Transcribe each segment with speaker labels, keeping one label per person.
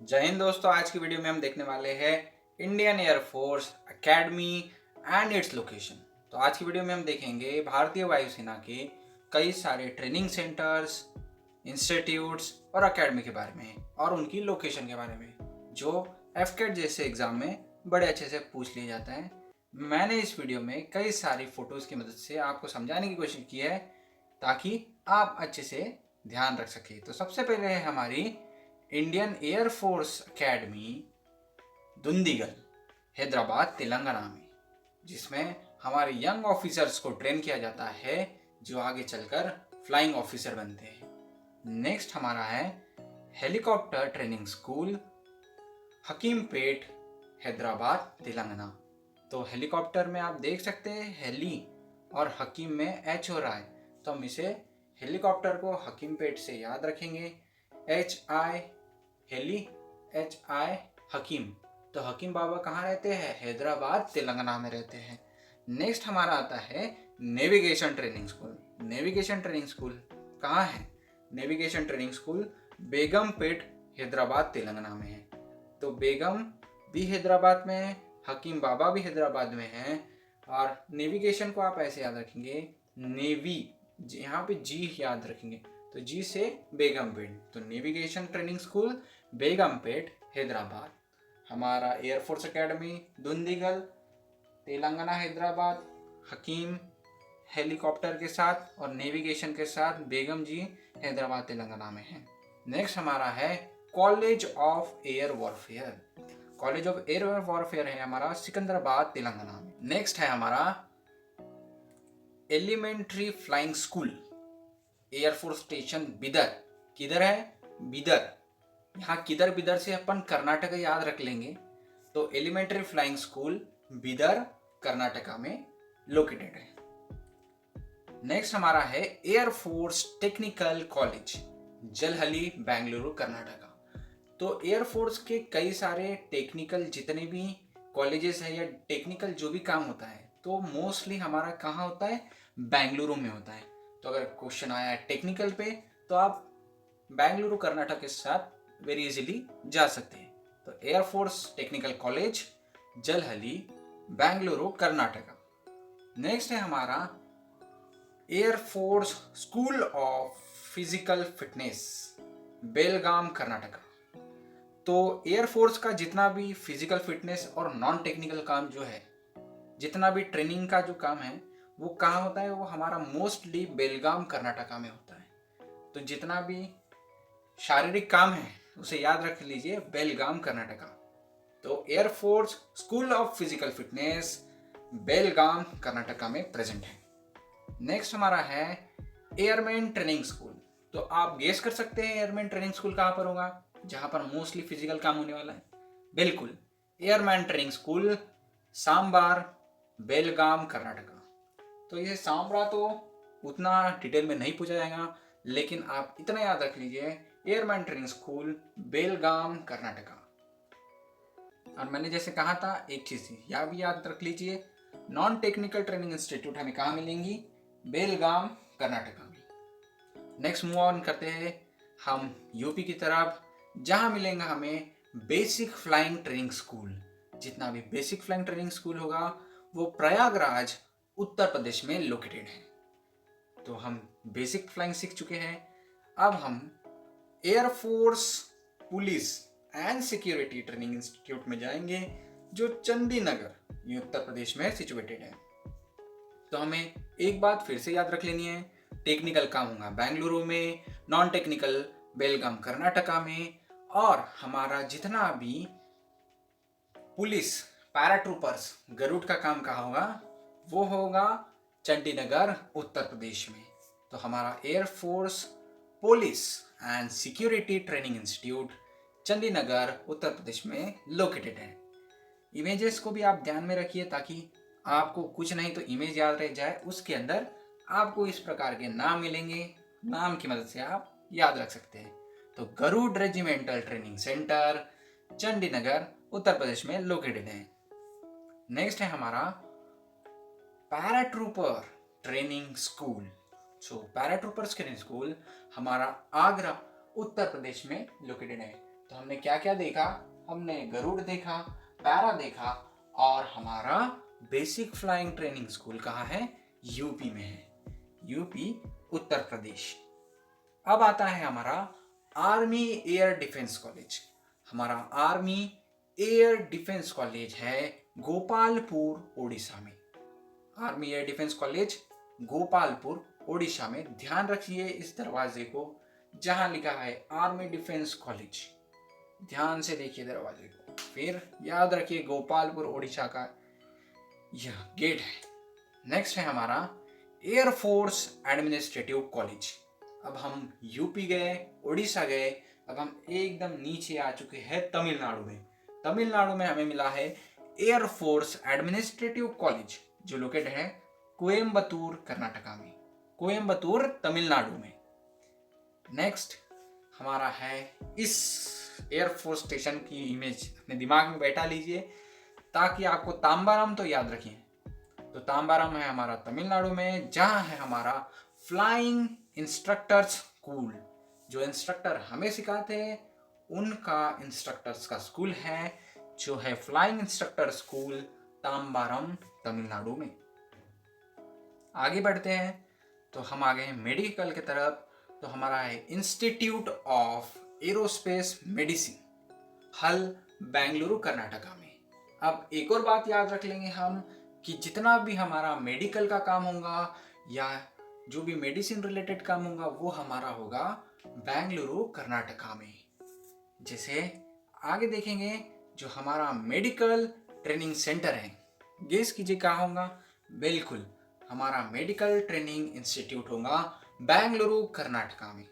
Speaker 1: जय हिंद दोस्तों। आज की वीडियो में हम देखने वाले हैं Indian air force academy and its location. तो आज की वीडियो में हम देखेंगे भारतीय वायुसेना के कई सारे ट्रेनिंग सेंटर्स, इंस्टीट्यूट्स और एकेडमी के बारे में और उनकी लोकेशन के बारे में, जो एफकेट जैसे एग्जाम में बड़े अच्छे से पूछ लिए जाते हैं। मैंने इस वीडियो में कई सारी फोटोज़ की मदद से आपको समझाने की कोशिश की है ताकि आप अच्छे से ध्यान रख सके। तो सबसे पहले है हमारी Indian air force academy Dundigal, Hyderabad, Telangana में, जिसमें हमारे यंग ऑफिसर्स को ट्रेन किया जाता है जो आगे चलकर फ्लाइंग ऑफिसर बनते हैं। नेक्स्ट हमारा है helicopter training school, Hakimpet, Hyderabad, Telangana. तो हेलीकॉप्टर में आप देख सकते हैं हेली और हकीम में एच हो रहा है, तो हम इसे हेलीकॉप्टर को हकीमपेट से याद रखेंगे। H I heli, H I Hakim. तो हकीम बाबा कहाँ रहते हैं? हैदराबाद, तेलंगाना में रहते हैं। नेक्स्ट हमारा आता है navigation training school. Navigation training school कहाँ है? Navigation training school Begumpet, Hyderabad, Telangana में है। तो बेगम भी हैदराबाद में है, हकीम बाबा भी हैदराबाद में है। और नेविगेशन को आप ऐसे याद रखेंगे, नेवी, यहाँ पे जी याद रखेंगे, तो जी से बेगमपेट। तो navigation training school Begumpet, Hyderabad. हमारा एयरफोर्स एकेडमी दुंदीगल, तेलंगाना, हैदराबाद। हकीम हेलीकॉप्टर के साथ और नेविगेशन के साथ बेगम जी हैदराबाद, तेलंगाना में है। नेक्स्ट हमारा है college of air warfare. College of air warfare है हमारा सिकंदराबाद, तेलंगाना में। नेक्स्ट है हमारा elementary flying school air force station Bidar. किधर है? बिदर। यहाँ किधर बिदर से अपन कर्नाटक याद रख लेंगे। तो elementary flying school Bidar, Karnataka में लोकेटेड है। नेक्स्ट हमारा है air force technical college, Jalahalli, Bengaluru, Karnataka. तो एयरफोर्स के कई सारे टेक्निकल जितने भी कॉलेजेस है या टेक्निकल जो भी काम होता है, तो मोस्टली हमारा कहाँ होता है? बेंगलुरु में होता है। तो अगर क्वेश्चन आया है टेक्निकल पे, तो आप बेंगलुरु, कर्नाटक के साथ वेरी इजीली जा सकते हैं। तो air force technical college, Jalahalli, Bengaluru, Karnataka. Next है हमारा air force school of physical fitness, Belgaum, Karnataka. तो एयरफोर्स का जितना भी फिजिकल फिटनेस और नॉन टेक्निकल काम जो है, जितना भी ट्रेनिंग का जो काम है, वो कहाँ होता है? वो हमारा मोस्टली बेलगाम, कर्नाटका में होता है। तो जितना भी शारीरिक काम है उसे याद रख लीजिए, बेलगाम, कर्नाटका। तो air force school of physical fitness Belgaum, Karnataka में प्रेजेंट है। नेक्स्ट हमारा है एयरमैन ट्रेनिंग स्कूल। तो आप गेस कर सकते हैं एयरमैन ट्रेनिंग स्कूल कहाँ पर होगा, जहाँ पर मोस्टली फिजिकल काम होने वाला है। बिल्कुल, एयरमैन ट्रेनिंग स्कूल सांबार, बेलगाम, कर्नाटका। तो ये सांबरा तो उतना डिटेल में नहीं पूछा जाएगा, लेकिन आप इतना याद रख लीजिए, एयरमैन ट्रेनिंग स्कूल बेलगाम, कर्नाटका। और मैंने जैसे कहा था, एक चीज यह भी याद रख लीजिए, नॉन टेक्निकल ट्रेनिंग इंस्टीट्यूट हमें कहाँ मिलेंगी? बेलगाम, कर्नाटका में। नेक्स्ट मूव ऑन करते हैं हम यूपी की तरफ, जहाँ मिलेगा हमें बेसिक फ्लाइंग ट्रेनिंग स्कूल। जितना भी बेसिक फ्लाइंग ट्रेनिंग स्कूल होगा वो प्रयागराज, उत्तर प्रदेश में लोकेटेड है। तो हम बेसिक फ्लाइंग सीख चुके हैं। अब हम air force police and security training institute में जाएंगे, जो चंडीनगर, ये उत्तर प्रदेश में सिचुएटेड है। तो हमें एक बात फिर से याद रख लेनी है, टेक्निकल काम होगा बेंगलुरु में, नॉन टेक्निकल बेलगाम, कर्नाटका में। और हमारा जितना भी पुलिस, पैराट्रूपर्स, गरुड़ का काम कहाँ होगा? वो होगा चंडीनगर, उत्तर प्रदेश में। तो हमारा air force police and security training institute Chandinagar, Uttar Pradesh में लोकेटेड है। इमेजेस को भी आप ध्यान में रखिए ताकि आपको कुछ नहीं तो इमेज याद रह जाए। उसके अंदर आपको इस प्रकार के नाम मिलेंगे, नाम की मदद से आप याद रख सकते हैं। तो Garuda regimental training centre Chandinagar, Uttar Pradesh में लोकेटेड है। नेक्स्ट है हमारा paratrooper training school. Paratroopers training school हमारा आगरा, उत्तर प्रदेश में लोकेटेड है। तो हमने क्या क्या देखा? हमने गरुड़ देखा, पैरा देखा, और हमारा बेसिक फ्लाइंग ट्रेनिंग स्कूल कहाँ है? यूपी में है, यूपी उत्तर प्रदेश। अब आता है हमारा आर्मी एयर डिफेंस कॉलेज। हमारा आर्मी एयर डिफेंस कॉलेज है गोपालपुर ओडिशा में। Army air defence college Gopalpur Odisha में। ध्यान रखिए इस दरवाजे को, जहां लिखा है आर्मी डिफेंस कॉलेज। ध्यान से देखिए दरवाजे को, फिर याद रखिए गोपालपुर ओडिशा का यह गेट है। नेक्स्ट है हमारा एयरफोर्स एडमिनिस्ट्रेटिव कॉलेज। अब हम यूपी गए, उड़ीसा गए, अब हम एकदम नीचे आ चुके हैं तमिलनाडु में। तमिलनाडु में हमें मिला है एयरफोर्स एडमिनिस्ट्रेटिव कॉलेज, जो लोकेटेड है कोयम्बतूर कर्नाटका में, कोयम्बतूर तमिलनाडु में। नेक्स्ट हमारा है, इस एयरफोर्स स्टेशन की इमेज अपने दिमाग में बैठा लीजिए ताकि आपको ताम्बाराम तो याद रखिए। तो ताम्बाराम है हमारा तमिलनाडु में, जहां है हमारा फ्लाइंग इंस्ट्रक्टर्स स्कूल। जो इंस्ट्रक्टर हमें सिखाते हैं उनका इंस्ट्रक्टर्स का स्कूल है, जो है फ्लाइंग इंस्ट्रक्टर स्कूल ताम्बारम तमिलनाडु में। आगे बढ़ते हैं तो हम आ गए हैं मेडिकल की तरफ। तो हमारा है इंस्टीट्यूट ऑफ एरोस्पेस मेडिसिन, हल बेंगलुरु कर्नाटका में। अब एक और बात याद रख लेंगे हम कि जितना भी हमारा मेडिकल का काम होगा या जो भी मेडिसिन रिलेटेड काम होगा वो हमारा होगा बेंगलुरु कर्नाटका में। जैसे आगे देखेंगे जो हमारा मेडिकल ट्रेनिंग सेंटर है, गेस कीजिए कहाँ होगा? बिल्कुल हमारा मेडिकल ट्रेनिंग इंस्टीट्यूट होगा बेंगलुरु कर्नाटका में।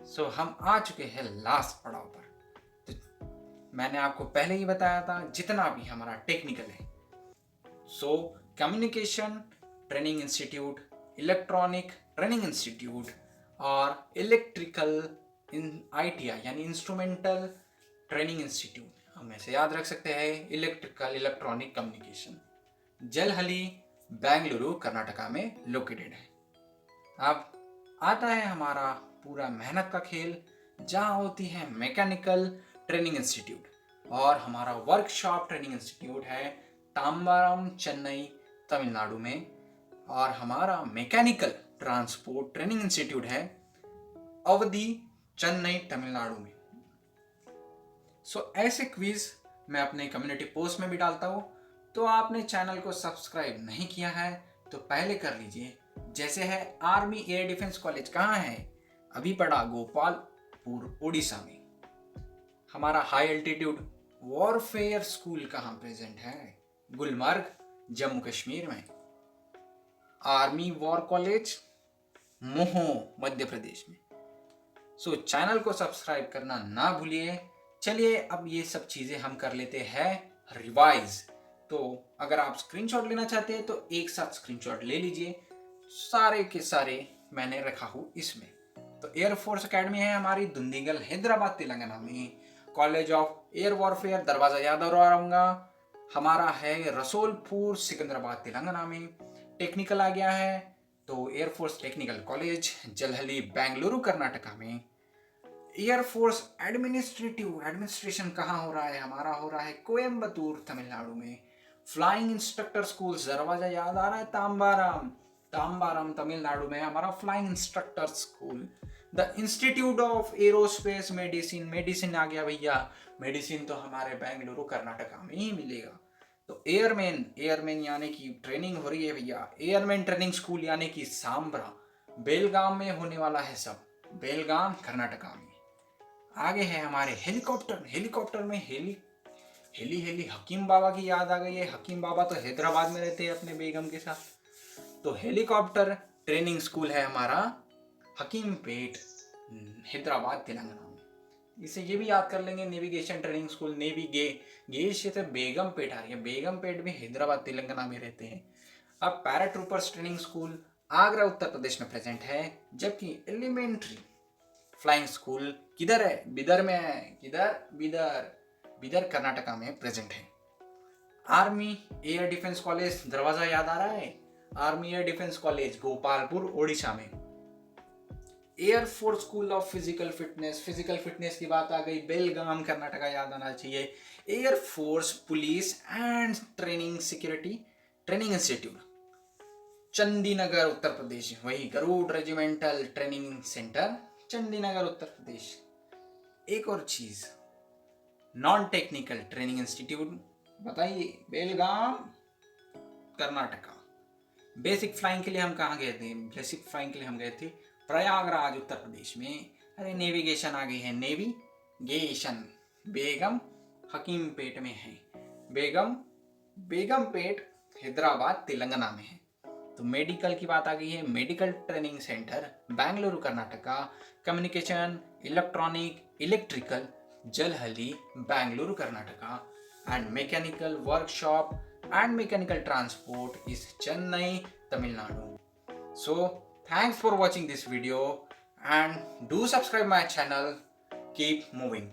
Speaker 1: सो हम आ चुके हैं लास्ट पड़ाव पर। तो मैंने आपको पहले ही बताया था जितना भी हमारा टेक्निकल है, so communication training institute, electronic training institute और इलेक्ट्रिकल ITI यानी इंस्ट्रूमेंटल ट्रेनिंग इंस्टीट्यूट, हम ऐसे याद रख सकते हैं electrical electronic communication, Jalahalli Bengaluru Karnataka में लोकेटेड है। अब आता है हमारा पूरा मेहनत का खेल, जहाँ होती है मैकेनिकल ट्रेनिंग इंस्टीट्यूट, और हमारा वर्कशॉप ट्रेनिंग इंस्टीट्यूट है ताम्बारम चेन्नई तमिलनाडु में, और हमारा मैकेनिकल ट्रांसपोर्ट ट्रेनिंग इंस्टीट्यूट है अवधि चेन्नई तमिलनाडु में। सो ऐसे क्विज मैं अपने कम्युनिटी पोस्ट में भी डालता हूँ, तो आपने चैनल को सब्सक्राइब नहीं किया है तो पहले कर लीजिए। जैसे है आर्मी एयर डिफेंस कॉलेज कहाँ है? अभी पड़ा गोपालपुर ओडिशा में। हमारा हाई एल्टीट्यूड वॉरफेयर स्कूल कहाँ प्रेजेंट है? गुलमर्ग जम्मू कश्मीर में। आर्मी वॉर कॉलेज मोहो मध्य प्रदेश में। सो चैनल को सब्सक्राइब करना ना भूलिए। चलिए अब ये सब चीजें हम कर लेते हैं रिवाइज। तो अगर आप स्क्रीनशॉट लेना चाहते हैं तो एक साथ स्क्रीनशॉट ले लीजिए, सारे के सारे मैंने रखा हूँ इसमें। तो एयरफोर्स एकेडमी है हमारी दुंदीगल हैदराबाद तेलंगाना में। कॉलेज ऑफ एयर वॉरफेयर दरवाजा याद रहा हमारा है रसोलपुर सिकंदराबाद तेलंगाना में। टेक्निकल आ गया है तो air force technical college Jalahalli Bengaluru Karnataka में। एयरफोर्स एडमिनिस्ट्रेशन कहाँ हो रहा है? हमारा हो रहा है कोयम्बतूर तमिलनाडु में। फ्लाइंग इंस्ट्रक्टर स्कूल दरवाजा याद आ रहा है ताम्बाराम, ताम्बाराम तमिलनाडु में हमारा flying instructor school. The institute of aerospace medicine, medicine आ गया भैया, मेडिसिन तो हमारे बेंगलुरु कर्नाटका में ही मिलेगा। तो एयरमैन यानी कि ट्रेनिंग हो रही है भैया, एयरमैन ट्रेनिंग स्कूल यानी कि सांब्रा बेलगाम में होने वाला है सब, बेलगाम कर्नाटका में। आगे है हमारे हेलीकॉप्टर में हेली हकीम बाबा की याद आ गई है। हकीम बाबा तो हैदराबाद में रहते हैं अपने बेगम के साथ। तो हेलीकॉप्टर ट्रेनिंग स्कूल है हमारा हकीमपेट हैदराबाद तेलंगाना में। इसे ये भी याद कर लेंगे नेविगेशन ट्रेनिंग स्कूल, गेश से बेगमपेट आ रही है, बेगमपेट भी हैदराबाद तेलंगाना में रहते हैं। अब पैराट्रूपर्स ट्रेनिंग स्कूल आगरा उत्तर प्रदेश में प्रेजेंट है, जबकि एलिमेंट्री फ्लाइंग स्कूल किधर है? बिदर में है। किधर? बिदर कर्नाटका में प्रेजेंट है। आर्मी एयर डिफेंस कॉलेज दरवाजा याद आ रहा है? Army air defence college Gopalpur Odisha में। Air force school of physical fitness की बात आ गई, बेलगाम कर्नाटका याद आना चाहिए। Air force police and training security training institute, Chandinagar Uttar Pradesh, वही Garud regimental training centre, Chandinagar Uttar Pradesh. एक और चीज, नॉन टेक्निकल ट्रेनिंग इंस्टीट्यूट बताइए, बेलगाम कर्नाटका। बेसिक फ्लाइंग के लिए हम कहाँ गए थे? बेसिक फ्लाइंग के लिए हम गए थे प्रयागराज उत्तर प्रदेश में। अरे नेविगेशन आ गई है, नेविगेशन बेगम हकीमपेट में है, बेगमपेट हैदराबाद तेलंगाना में है। तो मेडिकल की बात आ गई है, medical training centre Bengaluru Karnataka. Communication electrical Jalahalli Bengaluru Karnataka. And mechanical workshop and mechanical transport is Chennai, Tamil Nadu. So thanks for watching this video and do subscribe my channel. Keep moving.